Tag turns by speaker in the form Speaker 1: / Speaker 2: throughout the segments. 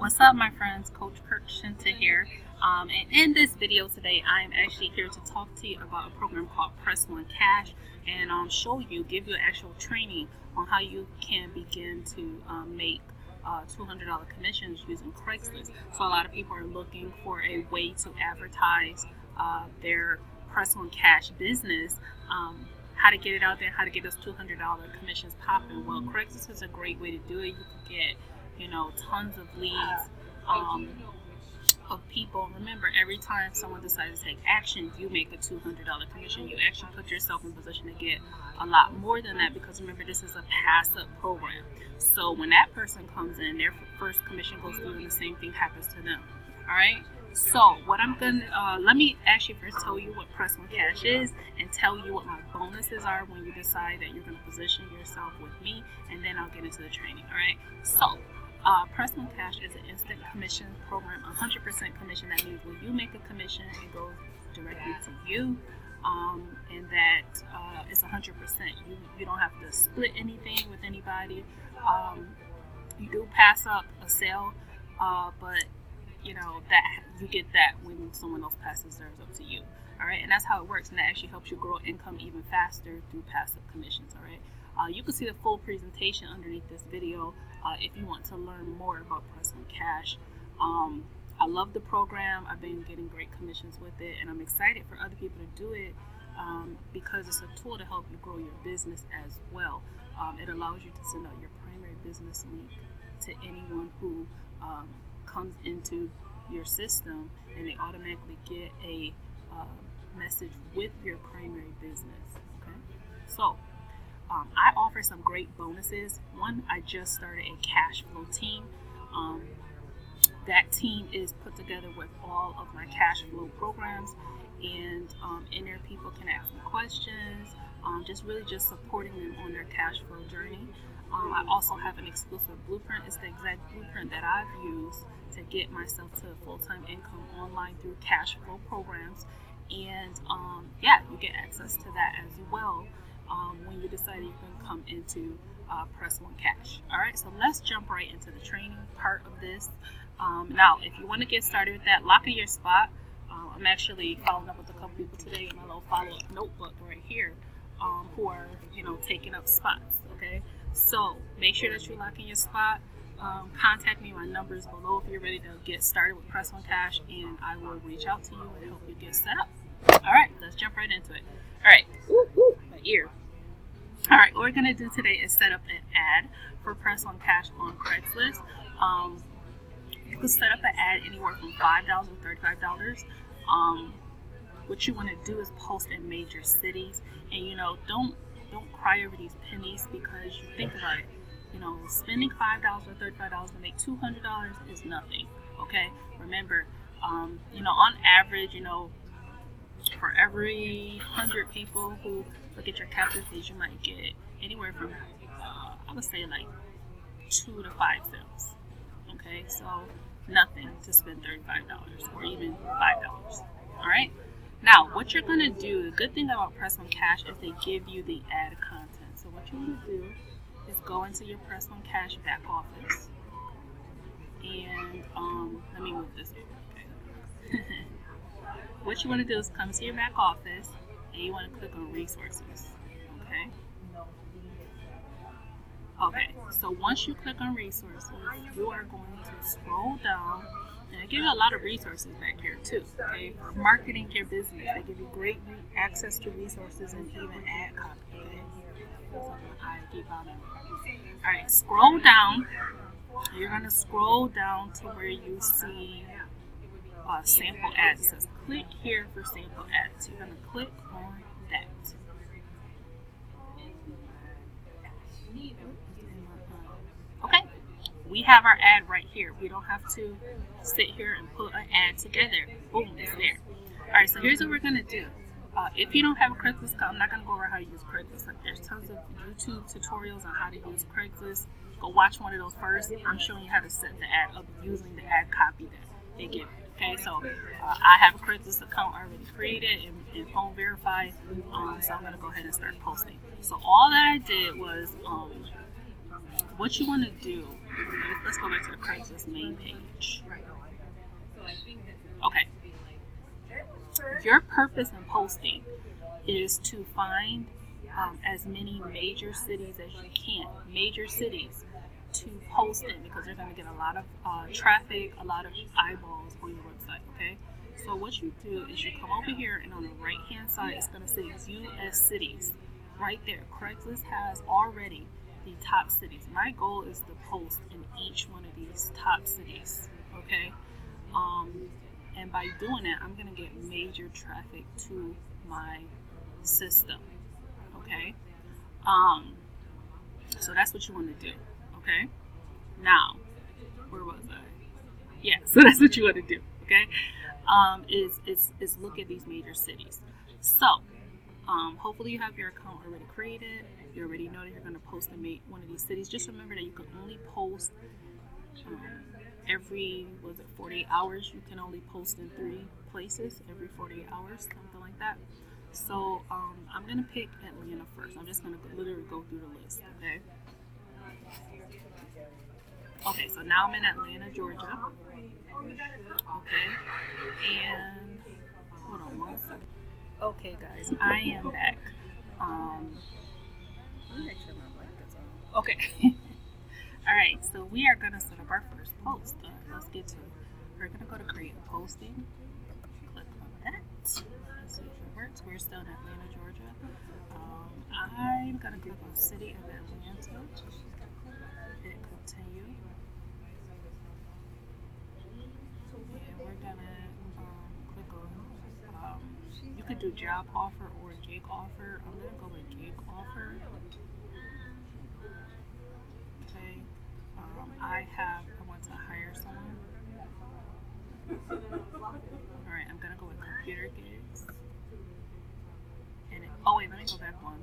Speaker 1: What's up, my friends? Coach KIRKSHINTA here. And in this video today, I'm actually here to talk to you about a program called Press One Cash, and give you actual training on how you can begin to make $200 commissions using Craigslist. So a lot of people are looking for a way to advertise their Press One Cash business. How to get it out there, how to get those $200 commissions popping. Well, Craigslist is a great way to do it. You can get tons of leads of people. Remember, every time someone decides to take action, you make a $200 commission. You actually put yourself in position to get a lot more than that, because remember, this is a passive program. So when that person comes in, their first commission goes through and the same thing happens to them. All right. So what I'm gonna let me actually first tell you what Press One Cash is, and tell you what my bonuses are when you decide that you're gonna position yourself with me, and then I'll get into the training. All right. So Press One Cash is an instant commission program, 100% commission. That means when you make a commission, it goes directly to you, and that it's 100%. You don't have to split anything with anybody. You do pass up a sale, but that you get that when someone else passes theirs up to you. All right, and that's how it works, and that actually helps you grow income even faster through passive commissions. All right. You can see the full presentation underneath this video if you want to learn more about Press One Cash. I love the program. I've been getting great commissions with it, and I'm excited for other people to do it because it's a tool to help you grow your business as well. It allows you to send out your primary business link to anyone who comes into your system, and they automatically get a message with your primary business. Okay, so I offer some great bonuses. One, I just started a cash flow team. That team is put together with all of my cash flow programs, and in there people can ask me questions, just supporting them on their cash flow journey. I also have an exclusive blueprint. It's the exact blueprint that I've used to get myself to full-time income online through cash flow programs. And you get access to that as well when you decide you can come into Press One Cash. All right, so let's jump right into the training part of this. Now, if you want to get started with that, lock in your spot. I'm actually following up with a couple people today in my little follow-up notebook right here who are, taking up spots. Okay. So make sure that you lock in your spot. Contact me. My number is below if you're ready to get started with Press One Cash, and I will reach out to you and help you get set up. All right, let's jump right into it. All right, my ear. All right, what we're gonna do today is set up an ad for Press One Cash on Craigslist. You can set up an ad anywhere from $5 to $35. What you want to do is post in major cities, and don't cry over these pennies, because you think about it. Spending $5 or $35 to make $200 is nothing. Okay, remember, on average, for every 100 people who look at your captive page, you might get anywhere from I would say like 2 to 5 sales. Okay, so nothing to spend $35 or even $5. All right. Now, what you're gonna do, the good thing about Press One Cash is they give you the ad content. So what you want to do is go into your Press One Cash back office, and let me move this over. Okay. What you want to do is come to your back office, and you want to click on resources. Okay. Okay. So once you click on resources, you are going to scroll down. And they give you a lot of resources back here too, okay? For marketing your business, they give you great access to resources and even ad copy, okay? All right, scroll down. You're gonna scroll down to where you see sample ads. It says click here for sample ads. You're gonna click on that. Okay. We have our ad right here. We don't have to sit here and put an ad together. Boom, it's there. All right, so here's what we're going to do. If you don't have a Craigslist account, I'm not going to go over how to use Craigslist. Like, there's tons of YouTube tutorials on how to use Craigslist. Go watch one of those first. I'm showing you how to set the ad up using the ad copy that they give you. Okay, so I have a Craigslist account already created and phone verified, so I'm going to go ahead and start posting. So all that I did was what you want to do Let's go back to the Craigslist main page. Okay. Your purpose in posting is to find as many major cities as you can. Major cities to post in, because you're going to get a lot of traffic, a lot of eyeballs on your website, okay? So what you do is you come over here, and on the right hand side it's going to say US cities. Right there, Craigslist has already the top cities. My goal is to post in each one of these top cities, okay? And by doing that, I'm going to get major traffic to my system, okay? So that's what you want to do, okay? Now, where was I? Yeah, so that's what you want to do, okay? Is look at these major cities. So, hopefully you have your account already created. You already know that you're going to post in one of these cities. Just remember that you can only post every 48 hours. You can only post in 3 places every 48 hours, something like that. So I'm going to pick Atlanta first. I'm just going to literally go through the list, okay? Okay, so now I'm in Atlanta, Georgia. Okay, and hold on one second. Okay, guys, I am back. Okay. All right, so we are going to set up our first post. Let's get to it. We're going to go to create a posting. Click on that. Let's see if it works. We're still in Atlanta, Georgia. I'm going to click on City of Atlanta. Hit continue. And we're going to click on, you could do job offer or gig offer. I'm going to go with gig offer. Okay. I want to hire someone. Alright, I'm going to go with computer gigs. And oh wait, let me go back one.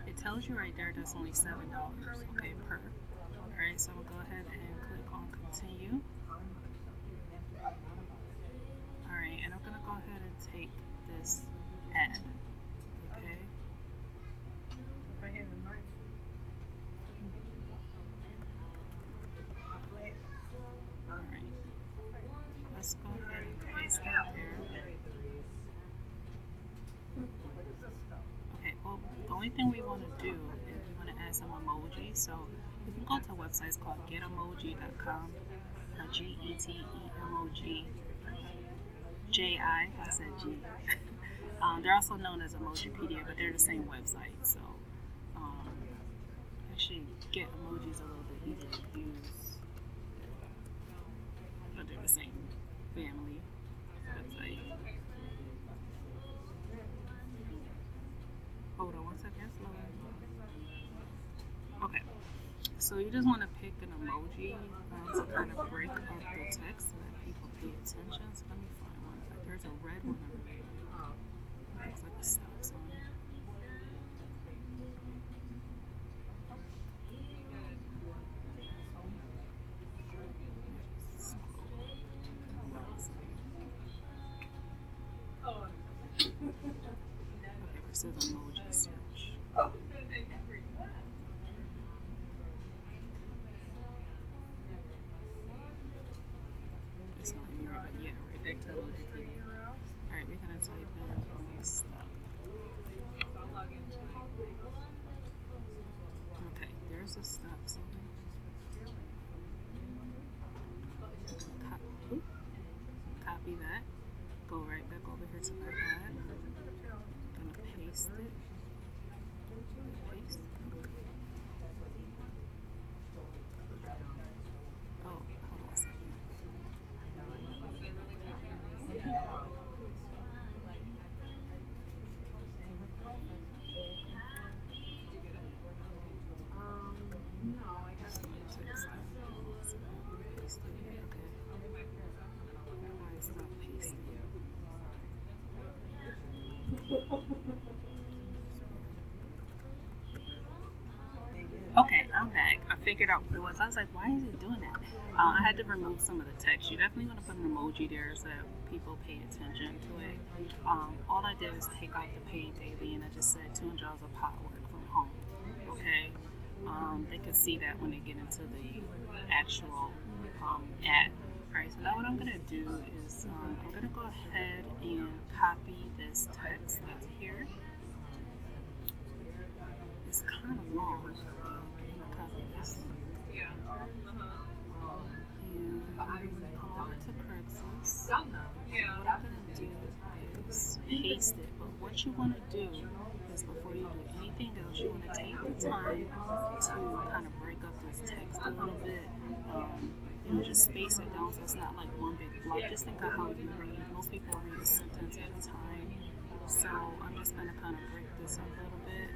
Speaker 1: It tells you right there that's only $7, okay, per. Alright, so I'm going to go ahead and click on continue. Alright, and I'm going to go ahead and take this ad. Okay. Alright. Let's go ahead and paste that there. Okay, well, the only thing we want to do is we want to add some emojis. So you can go to a website, it's called 𝐑𝐞𝐜𝐸moji.com, 𝐠ETEMOJI. I said G. They're also known as Emojipedia, but they're the same website. So actually get emojis a little bit easier to use, but they're the same family website. Hold on one second. Okay, so you just want to pick an emoji to kind of break up the text so that people pay attention. So let me find one. There's a red one over there. Looks like a stop sign. Okay, this is emoji search. It's not in Europe, but yeah, right back to emoji. Alright, we're gonna type in stop. Okay, there's a stop sign. Copy that. Go right back over here to my ad. I'm gonna paste it. Paste. Oh, hold on a second. Okay, I'm back. I figured out what it was. I was like, why is it doing that? I had to remove some of the text. You definitely want to put an emoji there so that people pay attention to it. All I did was take out the paid daily and I just said $200 of pot work from home. Okay. they can see that when they get into the actual ad. Alright, so now what I'm going to do is I'm going to go ahead and copy this text that's here. It's kind of long. I'm going to copy this. And I'm going to come over to Craigslist. What I'm going to do is paste it. But what you want to do is before you do anything else, you want to take the time to kind of break up this text a little bit. Just space it down so it's not like one big block. Just think of how you read. Most people read a sentence at a time. So I'm just going to kind of break this up a little bit.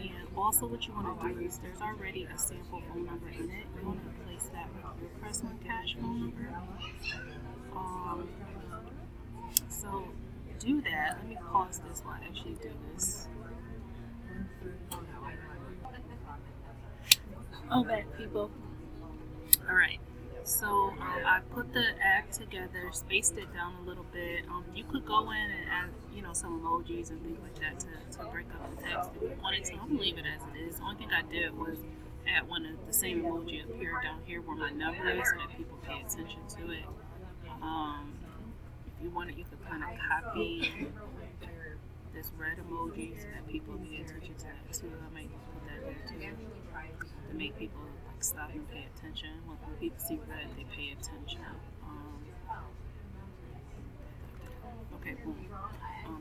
Speaker 1: And also what you want to do is there's already a sample phone number in it. You want to replace that with your Press One Cash phone number. So do that. Let me pause this while I actually do this. Oh, back people. Alright. So I put the ad together, spaced it down a little bit. You could go in and add, some emojis and things like that to break up the text if you wanted to. I'm gonna leave it as it is. The only thing I did was add one of the same emoji appear down here where my number is, so that people pay attention to it. If you wanted, you could kind of copy this red emoji so that people pay attention to that too. I might put that there too to make people stop and pay attention. When people see red, they pay attention. Okay, boom.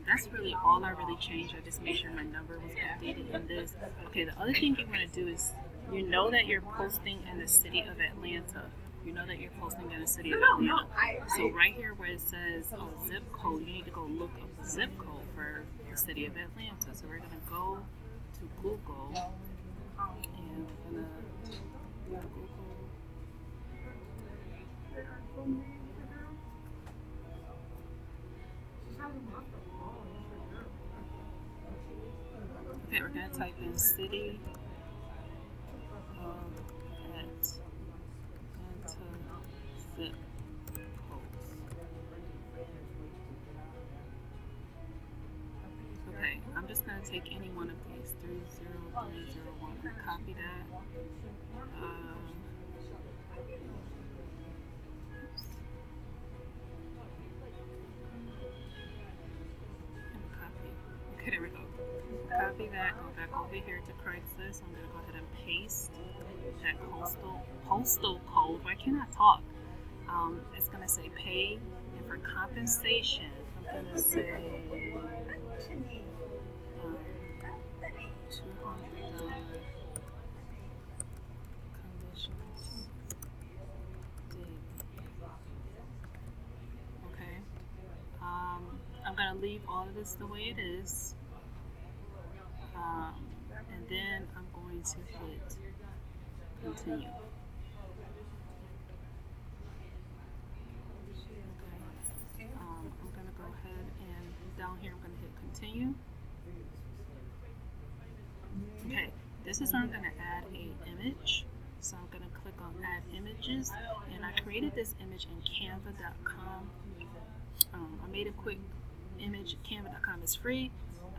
Speaker 1: That's really all I really changed. I just made sure my number was updated in this. Okay, the other thing you want to do is, you know that you're posting in the city of Atlanta. You know that you're posting in the city of Atlanta. So right here where it says zip code, you need to go look up the zip code for the city of Atlanta. So we're going to go to Google and we're going to okay, we're going to type in city of Atlanta zip codes. Okay, I'm just going to take any one of these 30301 and copy that. Okay, there we go. Copy that, go back over here to Craigslist. I'm going to go ahead and paste that postal code. Why can't I talk? It's going to say pay, and for compensation, I'm going to say $200 conditions daily. Okay. I'm going to leave all of this the way it is. And then I'm going to hit continue. Okay. I'm going to go ahead and down here I'm going to hit continue. Okay, this is where I'm going to add an image. So I'm going to click on add images, and I created this image in Canva.com. I made a quick image. Canva.com is free.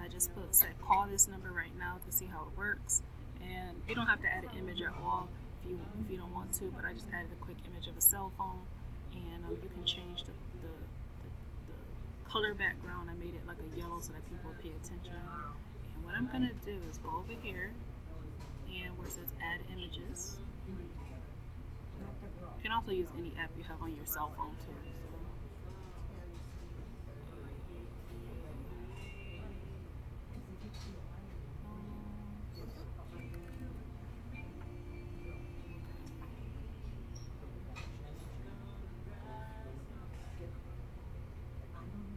Speaker 1: I just said call this number right now to see how it works, and you don't have to add an image at all if you don't want to, but I just added a quick image of a cell phone, and you can change the color background. I made it like a yellow so that people pay attention. And what I'm going to do is go over here and where it says add images. You can also use any app you have on your cell phone too.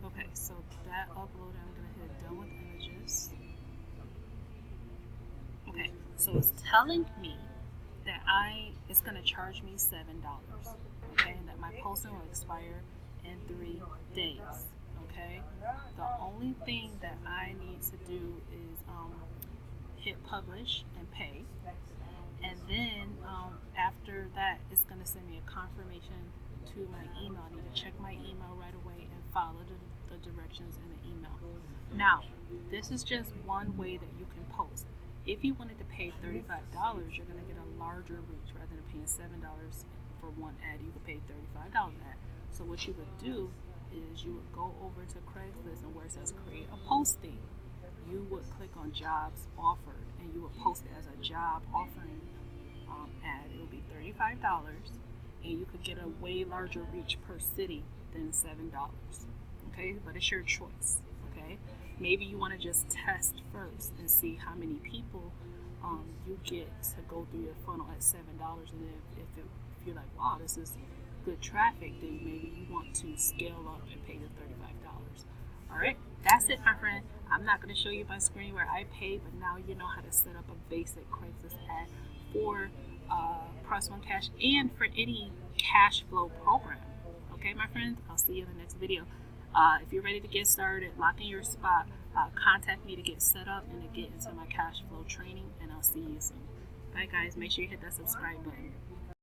Speaker 1: Okay, so that uploaded, I'm going to hit done with images. Okay, so it's telling me that it's going to charge me $7, okay, and that my posting will expire in 3 days, okay? The only thing that I need to do is hit publish and pay, and then after that, it's going to send me a confirmation to my email. I need to check my email right away and follow the directions in the email. Now, this is just one way that you can post. If you wanted to pay $35, you're going to get a larger reach. Rather than paying $7 for one ad, you could pay $35 ad. So what you would do is you would go over to Craigslist, and where it says create a posting, you would click on jobs offered, and you would post it as a job offering ad. It would be $35, and you could get a way larger reach per city than $7. Okay, but it's your choice. Okay, maybe you want to just test first and see how many people you get to go through your funnel at $7, and if you're like, wow, this is good traffic, then maybe you want to scale up and pay the $35. All right, that's it, my friend. I'm not going to show you my screen where I pay, but now you know how to set up a basic Craigslist ad for Press One Cash and for any cash flow program. Okay, my friends, I'll see you in the next video. If you're ready to get started, lock in your spot, contact me to get set up and to get into my cash flow training, and I'll see you soon. Bye, guys. Make sure you hit that subscribe button.